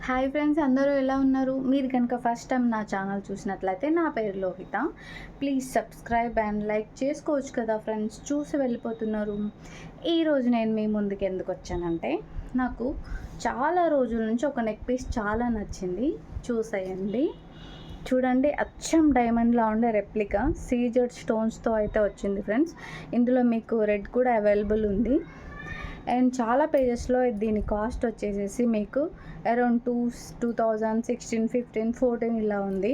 Hi friends, అందరూ ఎలా ఉన్నారు? మీరు కనుక ఫస్ట్ టైం నా ఛానల్ చూసినట్లయితే నా పేరు Lohita. Please subscribe and like చేసుకోవచ్చు కదా ఫ్రెండ్స్, చూసి వెళ్ళిపోతున్నారు. ఈరోజు నేను మీ ముందుకు ఎందుకు వచ్చానంటే, నాకు చాలా రోజుల నుంచి ఒక నెక్ పీస్ చాలా నచ్చింది. చూసేయండి, చూడండి, అచ్చం డైమండ్లా ఉండే రెప్లికా సీజెడ్ స్టోన్స్తో అయితే వచ్చింది ఫ్రెండ్స్. ఇందులో మీకు రెడ్ కూడా అవైలబుల్ ఉంది. అండ్ చాలా పేజెస్లో దీని కాస్ట్ వచ్చేసేసి మీకు అరౌండ్ 2016, 15, 14 ఇలా ఉంది.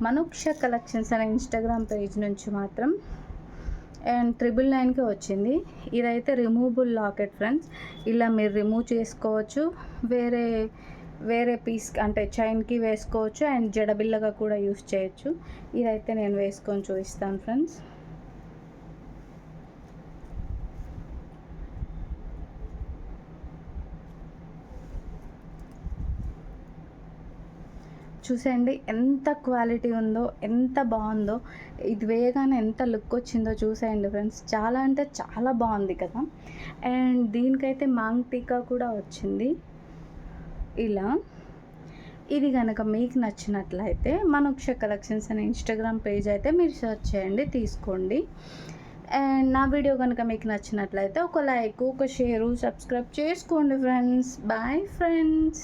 మనుక్ష కలెక్షన్స్ అనే ఇన్స్టాగ్రామ్ పేజ్ నుంచి మాత్రం అండ్ 999కి వచ్చింది. ఇదైతే రిమూవబుల్ లాకెట్ ఫ్రెండ్స్. ఇలా మీరు రిమూవ్ చేసుకోవచ్చు, వేరే వేరే పీస్ అంటే చైన్కి వేసుకోవచ్చు అండ్ జడబిల్లగా కూడా యూస్ చేయొచ్చు. ఇదైతే నేను వేసుకొని చూపిస్తాను ఫ్రెండ్స్. చూసేయండి ఎంత క్వాలిటీ ఉందో, ఎంత బాగుందో. ఇది వేయగానే ఎంత లుక్ వచ్చిందో చూసేయండి ఫ్రెండ్స్. చాలా అంటే చాలా బాగుంది కదా. అండ్ దీనికైతే మాంగ్ టీకా కూడా వచ్చింది. ఇలా ఇది కనుక మీకు నచ్చినట్లయితే మనుక్ష కలెక్షన్స్ అనే ఇన్స్టాగ్రామ్ పేజ్ అయితే మీరు సెర్చ్ చేయండి, తీసుకోండి. అండ్ నా వీడియో కనుక మీకు నచ్చినట్లయితే ఒక లైక్, ఒక షేరు, సబ్స్క్రైబ్ చేసుకోండి ఫ్రెండ్స్. Bye friends.